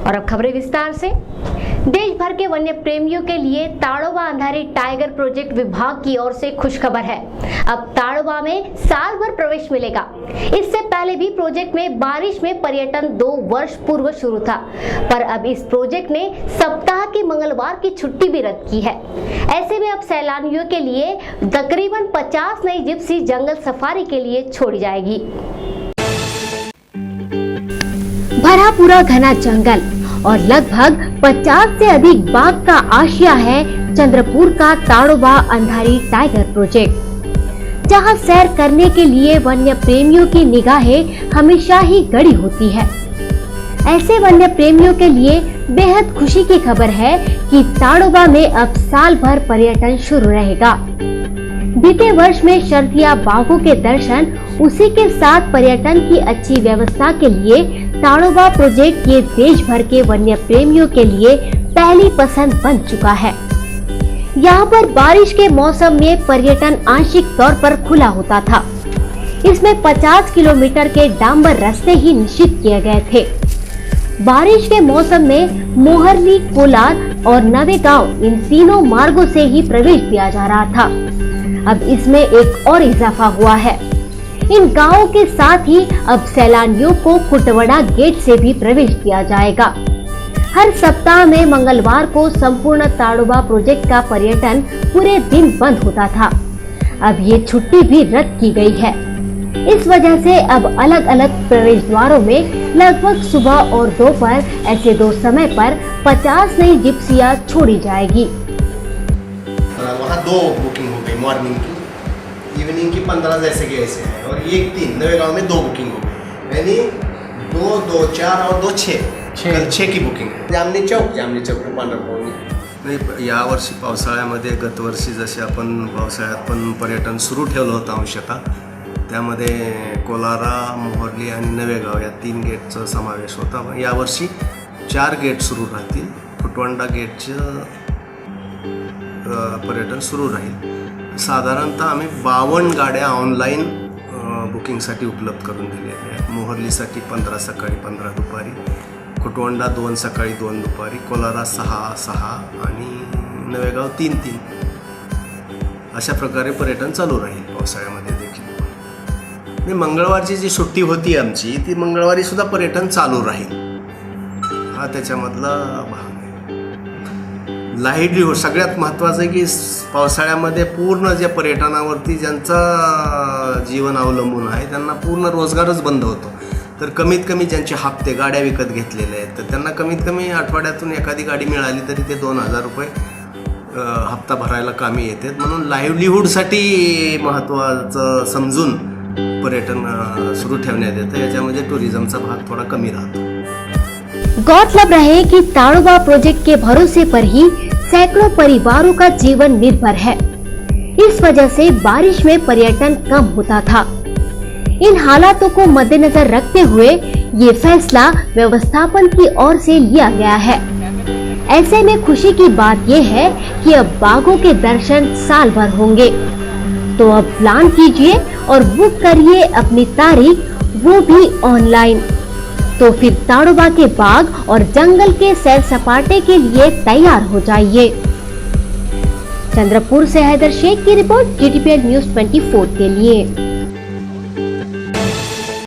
और अब खबरें विस्तार से। देश भर के वन्य प्रेमियों के लिए ताड़ोबा अंधारी टाइगर प्रोजेक्ट विभाग की ओर से खुशखबर है। अब ताड़ोबा में साल भर प्रवेश मिलेगा। इससे पहले भी प्रोजेक्ट में बारिश में पर्यटन 2 वर्ष पूर्व शुरू था, पर अब इस प्रोजेक्ट ने सप्ताह के मंगलवार की छुट्टी भी रद्द की है। ऐसे में अब सैलानियों के लिए तकरीबन 50 नई जिप्सी जंगल सफारी के लिए छोड़ी जाएगी। भरा पूरा घना जंगल और लगभग 50 से अधिक बाघ का आशिया है चंद्रपुर का ताड़ोबा अंधारी टाइगर प्रोजेक्ट, जहां सैर करने के लिए वन्य प्रेमियों की निगाहें हमेशा ही गड़ी होती है। ऐसे वन्य प्रेमियों के लिए बेहद खुशी की खबर है कि ताड़ोबा में अब साल भर पर्यटन शुरू रहेगा। बीते वर्ष में शर्तिया बाघों के दर्शन, उसी के साथ पर्यटन की अच्छी व्यवस्था के लिए ताड़ोबा प्रोजेक्ट ये देश भर के वन्य प्रेमियों के लिए पहली पसंद बन चुका है। यहाँ पर बारिश के मौसम में पर्यटन आंशिक तौर पर खुला होता था। इसमें 50 किलोमीटर के डांबर रास्ते ही निश्चित किए गए थे। बारिश के मौसम में मोहरली, कोलार और नवेगांव, इन तीनों मार्गों से ही प्रवेश दिया जा रहा था। अब इसमें एक और इजाफा हुआ है। इन गांवों के साथ ही अब सैलानियों को खुटवड़ा गेट से भी प्रवेश दिया जाएगा। हर सप्ताह में मंगलवार को संपूर्ण ताड़ोबा प्रोजेक्ट का पर्यटन पूरे दिन बंद होता था। अब ये छुट्टी भी रद्द की गई है। इस वजह से अब अलग अलग प्रवेश द्वारों में लगभग सुबह और दोपहर ऐसे 2 समय पर 50 नई जिप्सियां छोड़ी जाएगी। वहाँ 2 बुकिंग हो गई, मॉर्निंग की, इवनिंग की 15 जैसे के ऐसे हैं, और 1-3 नवेगांव में 2 बुकिंग हो गई, यानी 2, 4 और 2, 6 की बुकिंग आहे। जामनी चौक ते पांढरपूर नाही। यावर्षी पावसाळ्यामध्ये गतवर्षी जसे आपण पावसाळ्यात पण पर्यटन सुरू ठेवलं होतं अंशतः, त्यामध्ये कोलारा, मोहर्ली आणि नवेगाव या 3 गेटचा समावेश होता। यावर्षी 4 गेट सुरू राहतील। फुटवंडा गेटचं पर्यटन सुरू राहील। साधारणतः आम्ही 52 गाड्या ऑनलाईन बुकिंगसाठी उपलब्ध करून दिलेल्या आहेत। मोहर्लीसाठी 15 सकाळी 15 दुपारी, खुटवंडा 2 सकाळी 2 दुपारी, कोलारा 6 आणि नवेगाव 3 अशा प्रकारे पर्यटन चालू राहील पावसाळ्यामध्ये देखील। मंगळवारची जी सुट्टी होती आमची, ती मंगळवारी सुद्धा पर्यटन चालू राहील, हा त्याच्यामधला भाग आहे। लाईव्हलीहूड सगळ्यात महत्त्वाचं आहे की पावसाळ्यामध्ये पूर्ण जे पर्यटनावरती ज्यांचं जीवन अवलंबून आहे त्यांना पूर्ण रोजगारच बंद होतो। तर कमीत कमी ज्यांचे हप्ते गाड्या विकत घेतलेले आहेत, तर त्यांना कमीत कमी आठवड्यातून एखादी गाडी मिळाली तरी ते 2000 रुपये हप्ता भरायला कामी येते। म्हणून लाईव्हलीहूडसाठी महत्त्वाचं समजून पर्यटन सुरू ठेवण्यात येतं। याच्यामध्ये टुरिझमचा भाग थोड़ा कमी रहता। गौरतलब रहे कि ताड़ोबा प्रोजेक्ट के भरोसे पर ही सैकड़ों परिवारों का जीवन निर्भर है। इस वजह से बारिश में पर्यटन कम होता था। इन हालातों को मद्देनजर रखते हुए ये फैसला व्यवस्थापन की ओर से लिया गया है। ऐसे में खुशी की बात यह है कि अब बाघों के दर्शन साल भर होंगे। तो अब प्लान कीजिए और बुक करिए अपनी तारीख, वो भी ऑनलाइन। तो फिर ताड़ोबा के बाघ और जंगल के सैर सपाटे के लिए तैयार हो जाइए। चंद्रपुर से हैदर शेख की रिपोर्ट, GTPN न्यूज़ 24 के लिए।